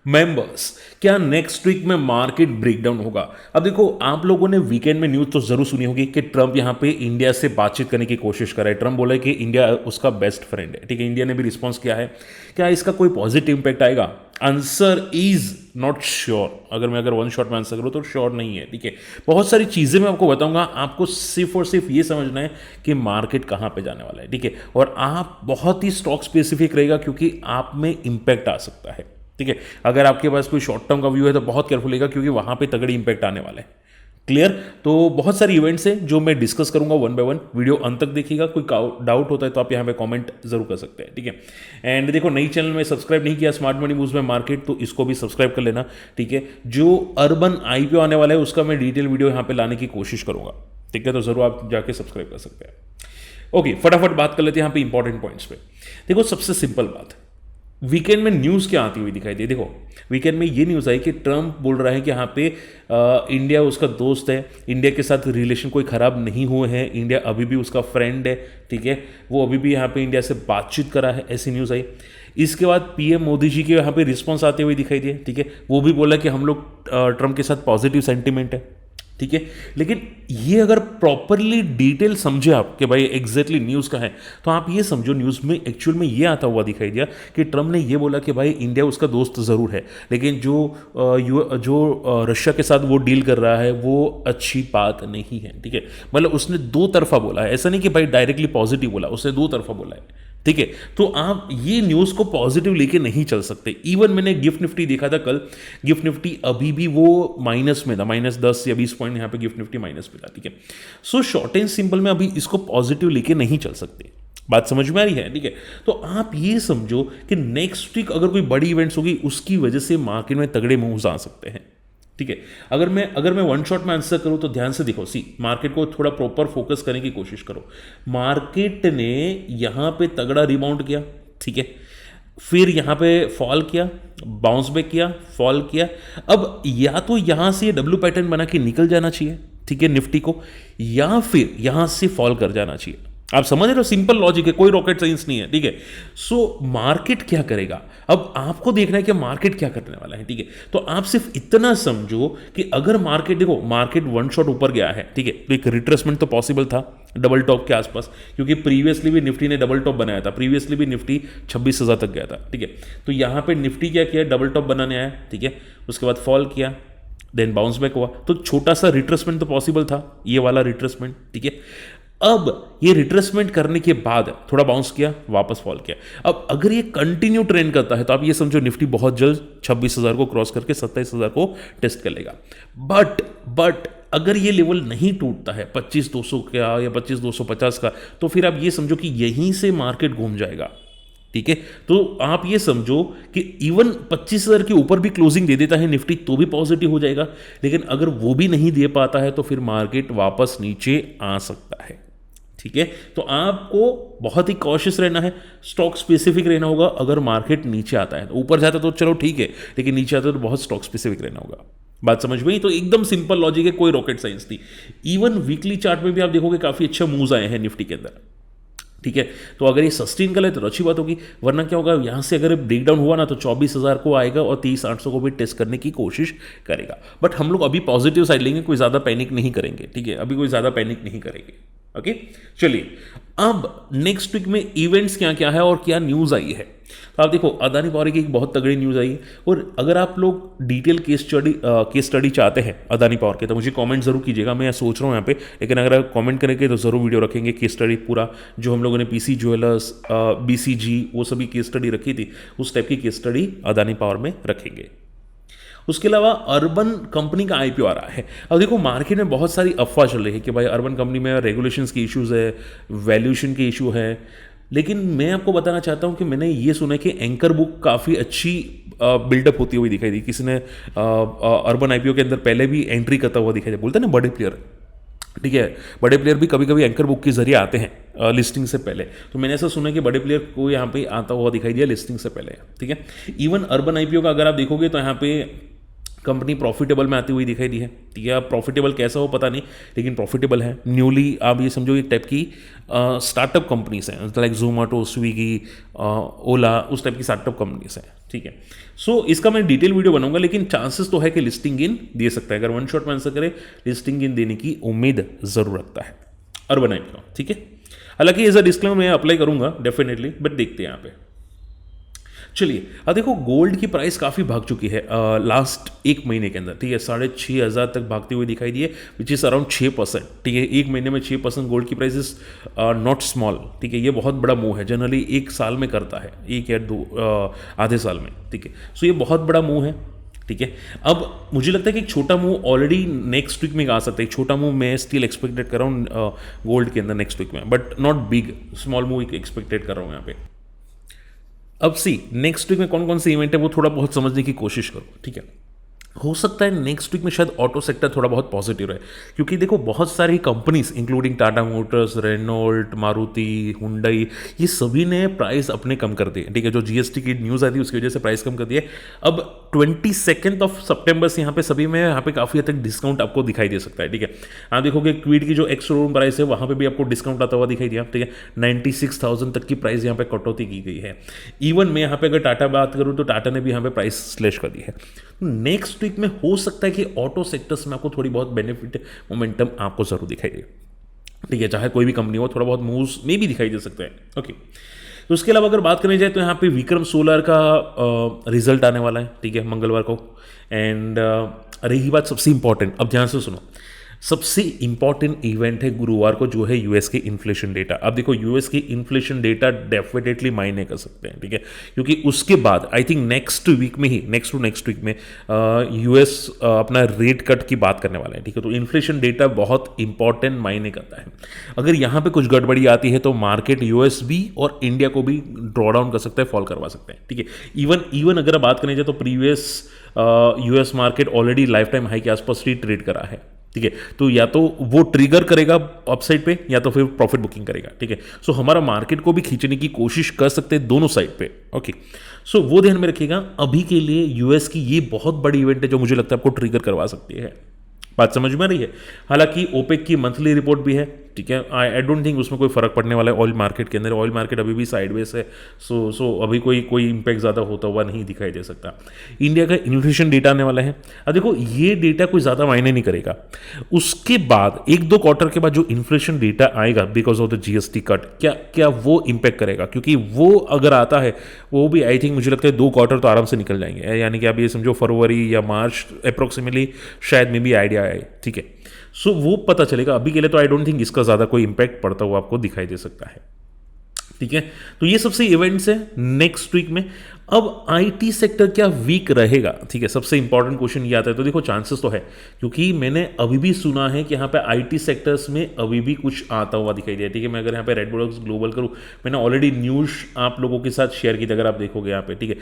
Members, क्या next week में market breakdown होगा? अब देखो, आप लोगों ने वीकेंड में न्यूज़ तो जरूर सुनी होगी कि ट्रंप यहाँ पे इंडिया से बातचीत करने की कोशिश कर रहा है। ट्रंप बोला है कि इंडिया उसका बेस्ट फ्रेंड है, ठीक है। इंडिया ने भी रिस्पॉन्स किया है। क्या इसका कोई पॉजिटिव इंपैक्ट आएगा? Answer is not sure. अगर वन शॉट में आंसर करूँ तो श्योर नहीं है, ठीक है। बहुत सारी चीज़ें मैं आपको बताऊंगा, आपको सिर्फ और सिर्फ ये समझना है कि मार्केट कहाँ पे जाने वाला है, ठीक है। और आप बहुत ही स्टॉक स्पेसिफिक रहेगा, क्योंकि आप में इंपैक्ट आ सकता है, ठीक है। अगर आपके पास कोई शॉर्ट टर्म का व्यू है तो बहुत केयरफुल रहेगा, क्योंकि वहां पे तगड़ी इंपैक्ट आने वाला है। क्लियर? तो बहुत सारे इवेंट्स हैं जो मैं डिस्कस करूंगा वन बाय वन। वीडियो अंत तक देखिएगा। कोई डाउट होता है तो आप यहाँ पे कमेंट जरूर कर सकते हैं, ठीक है। एंड देखो, नई चैनल में सब्सक्राइब नहीं किया स्मार्ट मनी मूव्स में मार्केट, तो इसको भी सब्सक्राइब कर लेना, ठीक है। जो अर्बन आईपीओ आने वाला है उसका मैं डिटेल वीडियो यहाँ पे लाने की कोशिश करूंगा, ठीक है। तो जरूर आप जाके सब्सक्राइब कर सकते हैं। ओके, फटाफट बात कर लेते हैं यहाँ पे इंपॉर्टेंट पॉइंट्स पे। देखो, सबसे सिंपल बात, वीकेंड में न्यूज़ क्या आती हुई दिखाई दे? देखो, वीकेंड में ये न्यूज़ आई कि ट्रंप बोल रहा है कि यहाँ पे इंडिया उसका दोस्त है, इंडिया के साथ रिलेशन कोई ख़राब नहीं हुए हैं, इंडिया अभी भी उसका फ्रेंड है, ठीक है। वो अभी भी यहाँ पे इंडिया से बातचीत करा है, ऐसी न्यूज़ आई। इसके बाद पीएम मोदी जी के यहाँ पे रिस्पॉन्स आते हुए दिखाई दिए, ठीक है। वो भी बोला कि हम लोग ट्रंप के साथ पॉजिटिव सेंटिमेंट है, ठीक है। लेकिन ये अगर प्रॉपरली डिटेल समझे आप कि भाई एग्जैक्टली न्यूज़ का है, तो आप ये समझो न्यूज़ में एक्चुअल में ये आता हुआ दिखाई दिया कि ट्रंप ने ये बोला कि भाई इंडिया उसका दोस्त ज़रूर है, लेकिन जो रशिया के साथ वो डील कर रहा है वो अच्छी बात नहीं है, ठीक है। मतलब उसने दो तरफा बोला है, ऐसा नहीं कि भाई डायरेक्टली पॉजिटिव बोला, उसने दो तरफा बोला है, ठीक है। तो आप ये न्यूज़ को पॉजिटिव लेके नहीं चल सकते। इवन मैंने गिफ्ट निफ्टी देखा था कल, गिफ्ट निफ्टी अभी भी वो माइनस में था, -10 या 20 पॉइंट यहाँ पे गिफ्ट निफ्टी माइनस में था, ठीक है। सो शॉर्ट एंड सिंपल में अभी इसको पॉजिटिव लेके नहीं चल सकते। बात समझ में आ रही है, ठीक है। तो आप ये समझो कि नेक्स्ट वीक अगर कोई बड़ी इवेंट्स होगी, उसकी वजह से मार्केट में तगड़े मूव्स आ सकते हैं, ठीक है। अगर मैं वन शॉट में आंसर करूं तो ध्यान से देखो, मार्केट को थोड़ा प्रॉपर फोकस करने की कोशिश करो। मार्केट ने यहां पे तगड़ा रिबाउंड किया, ठीक है। फिर यहां पे फॉल किया, बाउंस बैक किया, फॉल किया। अब या तो यहां से डब्ल्यू पैटर्न बना के निकल जाना चाहिए, ठीक है, निफ्टी को, या फिर यहां से फॉल कर जाना चाहिए। आप समझ रहे हो? सिंपल लॉजिक है, कोई रॉकेट साइंस नहीं है, ठीक है। सो मार्केट क्या करेगा, अब आपको देखना है कि मार्केट क्या करने वाला है, ठीक है। तो आप सिर्फ इतना समझो कि अगर मार्केट, देखो मार्केट वन शॉट ऊपर गया है, ठीक है, तो एक रिट्रेसमेंट तो पॉसिबल था डबल टॉप के आसपास, क्योंकि प्रीवियसली भी निफ्टी ने डबल टॉप बनाया था, प्रीवियसली भी निफ्टी 26,000 तक गया था, ठीक है। तो यहां पे निफ्टी क्या किया, डबल टॉप बनाने आया, ठीक है। उसके बाद फॉल किया, देन बाउंस बैक हुआ, तो छोटा सा रिट्रेसमेंट तो पॉसिबल था, ये वाला रिट्रेसमेंट, ठीक है। अब ये रिट्रेसमेंट करने के बाद थोड़ा बाउंस किया, वापस फॉल किया। अब अगर ये कंटिन्यू ट्रेंड करता है तो आप ये समझो निफ्टी बहुत जल्द 26,000 को क्रॉस करके 27,000 को टेस्ट कर लेगा। बट अगर ये लेवल नहीं टूटता है 25,200 का या 25,250 का, तो फिर आप ये समझो कि यहीं से मार्केट घूम जाएगा, ठीक है। तो आप ये समझो कि इवन 25,000 के ऊपर भी क्लोजिंग दे देता है निफ्टी तो भी पॉजिटिव हो जाएगा, लेकिन अगर वो भी नहीं दे पाता है तो फिर मार्केट वापस नीचे आ सकता है, ठीक है। तो आपको बहुत ही कॉशियस रहना है, स्टॉक स्पेसिफिक रहना होगा। अगर मार्केट नीचे आता है, ऊपर जाता तो चलो ठीक है, लेकिन नीचे आता तो बहुत स्टॉक स्पेसिफिक रहना होगा। बात समझ में? तो एकदम सिंपल लॉजिक है, कोई रॉकेट साइंस नहीं। इवन वीकली चार्ट में भी आप देखोगे काफी अच्छा मूव्स आए हैं निफ्टी के अंदर, ठीक है। तो अगर ये सस्टेन कर ले तो अच्छी बात होगी, वरना क्या होगा, यहां से अगर ब्रेकडाउन हुआ ना तो 24,000 को आएगा और 30,800 को भी टेस्ट करने की कोशिश करेगा। बट हम लोग अभी पॉजिटिव साइड लेंगे, कोई ज़्यादा पैनिक नहीं करेंगे, ठीक है। अभी कोई ज़्यादा पैनिक नहीं करेंगे, ओके। चलिए, अब नेक्स्ट वीक में इवेंट्स क्या क्या है और क्या न्यूज़ आई है, तो आप देखो अदानी पावर की एक बहुत तगड़ी न्यूज़ आई है। और अगर आप लोग डिटेल केस स्टडी चाहते हैं अदानी पावर के, तो मुझे कमेंट जरूर कीजिएगा। मैं सोच रहा हूँ यहाँ पे, लेकिन अगर आप कमेंट करेंगे तो ज़रूर वीडियो रखेंगे केस स्टडी पूरा, जो हम लोगों ने पीसी ज्वेलर्स, बीसीजी, वो सभी केस स्टडी रखी थी, उस टाइप की केस स्टडी अदानी पावर में रखेंगे। उसके अलावा अर्बन कंपनी का आईपीओ आ रहा है। अब देखो मार्केट में बहुत सारी अफवाह चल रही है कि भाई अर्बन कंपनी में रेगुलेशंस के इश्यूज है, वैल्यूएशन के इशू है, लेकिन मैं आपको बताना चाहता हूं कि मैंने ये सुना है कि एंकर बुक काफ़ी अच्छी बिल्डअप होती हुई दिखाई दी। किसी ने अर्बन आईपीओ के अंदर पहले भी एंट्री करता हुआ दिखाई दिया, बोलते हैं ना बड़े प्लेयर, ठीक है। बड़े प्लेयर भी कभी कभी एंकर बुक के जरिए आते हैं लिस्टिंग से पहले, तो मैंने ऐसा सुना है कि बड़े प्लेयर को यहाँ पे आता हुआ दिखाई दिया लिस्टिंग से पहले, ठीक है। इवन अर्बन आईपीओ का अगर आप देखोगे तो यहाँ पे कंपनी प्रॉफिटेबल में आती हुई दिखाई दी है, ठीक है। अब प्रॉफिटेबल कैसा हो पता नहीं, लेकिन प्रॉफिटेबल है। न्यूली आप ये समझो एक टाइप की स्टार्टअप कंपनीज हैं, लाइक जोमेटो, स्विगी, ओला, उस टाइप की स्टार्टअप कंपनीज हैं, ठीक है। सो इसका मैं डिटेल वीडियो बनाऊंगा, लेकिन चांसेस तो है कि लिस्टिंग इन दे सकता है। अगर वन शॉट में आंसर करे, लिस्टिंग इन देने की उम्मीद जरूर रखता है अर्बन आईपीओ, ठीक है। हालांकि एज अ डिस्क्लेमर मैं अप्लाई करूंगा डेफिनेटली, बट देखते हैं यहाँ पे। चलिए, अब देखो गोल्ड की प्राइस काफ़ी भाग चुकी है लास्ट एक महीने के अंदर, ठीक है। 6,500 तक भागती हुई दिखाई दी है, विच इज़ अराउंड 6%, ठीक है। एक महीने में 6% गोल्ड की प्राइस इज नॉट स्मॉल, ठीक है। ये बहुत बड़ा मूव है, जनरली एक साल में करता है, एक या दो आधे साल में, ठीक है। सो ये बहुत बड़ा मूव है, ठीक है। अब मुझे लगता है कि एक छोटा मूव ऑलरेडी नेक्स्ट वीक में आ सकता है। एक छोटा मूव मैं स्टिल एक्सपेक्टेड कर रहा हूँ गोल्ड के अंदर नेक्स्ट वीक में, but not big, small move expected कर रहा हूँ यहाँ पे। अब सी नेक्स्ट वीक में कौन कौन से इवेंट है वो थोड़ा बहुत समझने की कोशिश करो, ठीक है। हो सकता है नेक्स्ट वीक में शायद ऑटो सेक्टर थोड़ा बहुत पॉजिटिव रहे, क्योंकि देखो बहुत सारी companies including Tata motors, Renault, Maruti, Hyundai, ये सभी ने प्राइस अपने कम कर दिए, ठीक है। जो जीएसटी की न्यूज़ आई थी उसकी वजह से प्राइस कम कर दिए। अब 22 सितंबर से यहाँ पे सभी में यहाँ पे काफ़ी हद तक डिस्काउंट आपको दिखाई दे सकता है, ठीक है। आप देखोगे क्विड की जो एक्स शोरूम प्राइस है वहाँ पे भी आपको डिस्काउंट आता हुआ दिखाई दिया, ठीक है। 96,000 तक की प्राइस यहाँ पे कटौती की गई है। इवन मैं यहाँ पे अगर टाटा बात करूँ तो टाटा ने भी यहाँ पे प्राइस स्लैश कर दी है। नेक्स्ट वीक में हो सकता है कि ऑटो सेक्टर्स में आपको थोड़ी बहुत बेनिफिट, मोमेंटम आपको जरूर दिखाई दे, ठीक है। चाहे कोई भी कंपनी हो, थोड़ा बहुत मूव्स में भी दिखाई दे सकता है, ओके। तो उसके अलावा अगर बात करनी जाए तो यहाँ पे विक्रम सोलर का रिजल्ट आने वाला है, ठीक है, मंगलवार को। एंड रही बात सबसे इंपॉर्टेंट, अब ध्यान से सुनो, सबसे इंपॉर्टेंट इवेंट है गुरुवार को, जो है यूएस के इन्फ्लेशन डेटा। अब देखो यूएस की इन्फ्लेशन डेटा डेफिनेटली मायने कर सकते हैं, ठीक है, क्योंकि उसके बाद आई थिंक नेक्स्ट वीक में ही, नेक्स्ट वीक में यूएस अपना रेट कट की बात करने वाला है, ठीक है। तो इन्फ्लेशन डेटा बहुत इंपॉर्टेंट मायने करता है। अगर यहाँ पे कुछ गड़बड़ी आती है तो मार्केट यूएस भी और इंडिया को भी ड्रॉ डाउन कर सकता है, फॉल करवा सकते हैं, ठीक है। इवन अगर बात करें जाए तो previous US market already life time high के आसपास ही ट्रेड करा है, ठीक है। तो या तो वो ट्रिगर करेगा अपसाइड पे या तो फिर प्रॉफिट बुकिंग करेगा, ठीक है। सो हमारा मार्केट को भी खींचने की कोशिश कर सकते हैं दोनों साइड पे, ओके। सो वो ध्यान में रखिएगा। अभी के लिए यूएस की ये बहुत बड़ी इवेंट है जो मुझे लगता है आपको ट्रिगर करवा सकती है। बात समझ में आ रही है। हालांकि ओपेक की मंथली रिपोर्ट भी है, ठीक है। आई डोंट थिंक उसमें कोई फर्क पड़ने वाला है ऑयल मार्केट के अंदर। ऑयल मार्केट अभी भी साइडवेज है, सो अभी कोई इंपैक्ट ज़्यादा होता हुआ नहीं दिखाई दे सकता। इंडिया का इन्फ्लेशन डेटा आने वाला है। अब देखो ये डेटा कोई ज़्यादा मायने नहीं करेगा। उसके बाद 1-2 क्वार्टर के बाद जो इन्फ्लेशन डेटा आएगा because of the GST cut, क्या वो इंपैक्ट करेगा, क्योंकि वो अगर आता है वो भी आई थिंक मुझे लगता है 2 क्वार्टर तो आराम से निकल जाएंगे। यानी कि आप ये समझो फरवरी या मार्च अप्रोक्सीमेटली शायद में भी आइडिया आए, ठीक है। सो वो पता चलेगा। अभी के लिए तो आई डोंट थिंक इसका ज़्यादा कोई इंपैक्ट पड़ता हुआ आपको दिखाई दे सकता है, ठीक है। तो ये सबसे इवेंट्स है नेक्स्ट वीक में। अब आईटी सेक्टर क्या वीक रहेगा, ठीक है, सबसे इंपॉर्टेंट क्वेश्चन ये आता है। तो देखो चांसेस तो है, क्योंकि मैंने अभी भी सुना है कि यहाँ पे आईटी सेक्टर्स में अभी भी कुछ आता हुआ दिखाई दिया, ठीक है। मैं अगर यहाँ पे रेड बुल्स ग्लोबल करूँ, मैंने ऑलरेडी न्यूज़ आप लोगों के साथ शेयर की थी, अगर आप देखोगे यहाँ पे, ठीक है।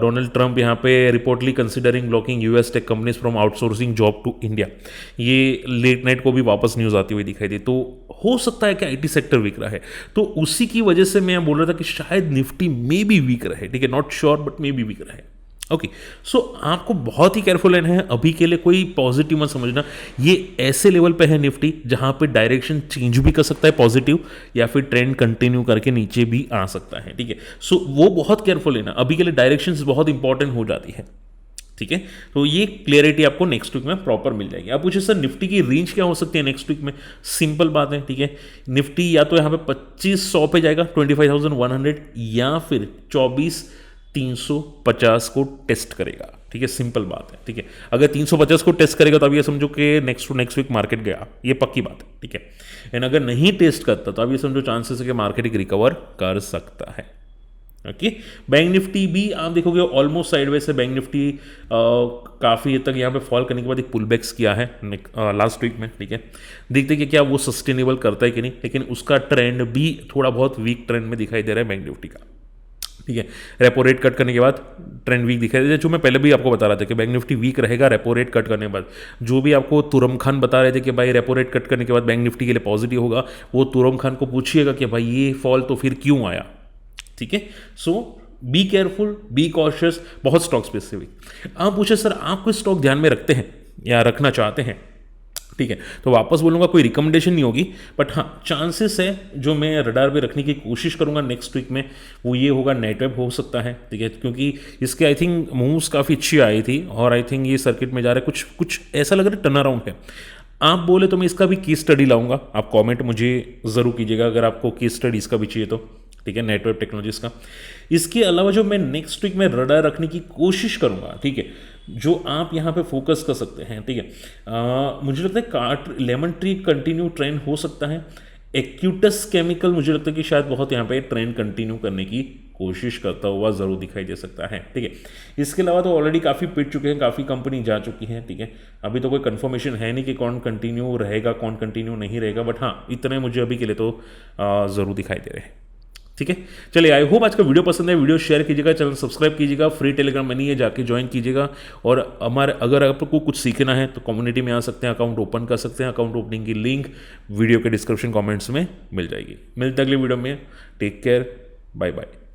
डोनाल्ड ट्रंप यहाँ पे reportedly considering blocking US tech companies from outsourcing job to India. ये लेट नाइट को भी वापस न्यूज़ आती हुई दिखाई दी। तो हो सकता है कि आईटी सेक्टर वीक रहा है। तो उसी की वजह से मैं बोल रहा था कि शायद निफ्टी में भी वीक रहे, ठीक है। Not sure but may be weak रहे, ओके। सो आपको बहुत ही केयरफुल रहना है। अभी के लिए कोई पॉजिटिव मत समझना। ये ऐसे लेवल पे है निफ्टी जहां पे डायरेक्शन चेंज भी कर सकता है पॉजिटिव, या फिर ट्रेंड कंटिन्यू करके नीचे भी आ सकता है, ठीक है। सो वो बहुत केयरफुल लेना। अभी के लिए डायरेक्शन बहुत इंपॉर्टेंट हो जाती है, ठीक है। तो ये क्लियरिटी आपको नेक्स्ट वीक में प्रॉपर मिल जाएगी। आप पूछे सर निफ्टी की रेंज क्या हो सकती है नेक्स्ट वीक में। सिंपल बात है, ठीक है। निफ्टी या तो यहाँ पे 2500 पे जाएगा 25,100, या फिर 24,350 को टेस्ट करेगा, ठीक है। सिंपल बात है, ठीक है। अगर 350 को टेस्ट करेगा तो आप ये समझो कि नेक्स्ट वीक मार्केट गया, ये पक्की बात है, ठीक है। एंड अगर नहीं टेस्ट करता तो आप ये समझो चांसेस है कि मार्केट एक रिकवर कर सकता है, ओके। बैंक निफ्टी भी आप देखोगे ऑलमोस्ट साइडवेज से बैंक निफ्टी काफ़ी हद तक यहाँ पे फॉल करने के बाद एक पुल बैक्स किया है लास्ट वीक में, ठीक है। देखते हैं कि क्या वो सस्टेनेबल करता है कि नहीं, लेकिन उसका ट्रेंड भी थोड़ा बहुत वीक ट्रेंड में दिखाई दे रहा है बैंक निफ्टी का, ठीक है। रेपो रेट कट करने के बाद ट्रेंड वीक दिखाई दे रहा है, जो मैं पहले भी आपको बता रहा था कि बैंक निफ्टी वीक रहेगा रेपो रेट कट करने के बाद। जो भी आपको तुरम खान बता रहे थे कि भाई रेपो रेट कट करने के बाद बैंक निफ्टी के लिए पॉजिटिव होगा, वो तुरम खान को पूछिएगा कि भाई ये फॉल तो फिर क्यों आया, ठीक है। सो बी केयरफुल, बी कॉशियस, बहुत स्टॉक स्पेसिफिक। आप पूछे सर आप कोई स्टॉक ध्यान में रखते हैं या रखना चाहते हैं, ठीक है, तो वापस बोलूँगा कोई रिकमेंडेशन नहीं होगी, बट हाँ चांसेस है जो मैं रडार पे रखने की कोशिश करूँगा नेक्स्ट वीक में, वो ये होगा नेटवेब हो सकता है, ठीक है, क्योंकि इसके आई थिंक मूव्स काफ़ी अच्छी आई थी और आई थिंक ये सर्किट में जा रहा है, कुछ कुछ ऐसा लग रहा है टर्न अराउंड है। आप बोले तो मैं इसका भी केस स्टडी लाऊंगा, आप कमेंट मुझे ज़रूर कीजिएगा अगर आपको केस स्टडी इसका भी चाहिए तो, ठीक है, नेटवर्क टेक्नोलॉजीज का। इसके अलावा जो मैं नेक्स्ट वीक में रडार रखने की कोशिश करूंगा, ठीक है, जो आप यहाँ पे फोकस कर सकते हैं, ठीक है, मुझे लगता है cart lemon tree continue trend हो सकता है। एक्यूटस केमिकल मुझे लगता है कि शायद बहुत यहाँ पे ट्रेंड कंटिन्यू करने की कोशिश करता हुआ ज़रूर दिखाई दे सकता है, ठीक है। इसके अलावा तो ऑलरेडी काफ़ी पिट चुके हैं, काफ़ी कंपनी जा चुकी हैं, ठीक है, अभी तो कोई कंफर्मेशन है नहीं कि कौन कंटिन्यू रहेगा कौन कंटिन्यू नहीं रहेगा, बट हाँ इतने मुझे अभी के लिए तो ज़रूर दिखाई दे रहे हैं, ठीक है। चलिए आई होप आज का वीडियो पसंद है, वीडियो शेयर कीजिएगा, चैनल सब्सक्राइब कीजिएगा, फ्री टेलीग्राम मनी है जाके ज्वाइन कीजिएगा। और हमारे अगर आपको कुछ सीखना है तो कम्युनिटी में आ सकते हैं, अकाउंट ओपन कर सकते हैं, अकाउंट ओपनिंग की लिंक वीडियो के डिस्क्रिप्शन कमेंट्स में मिल जाएगी। मिलते अगले वीडियो में, टेक केयर, बाय बाय।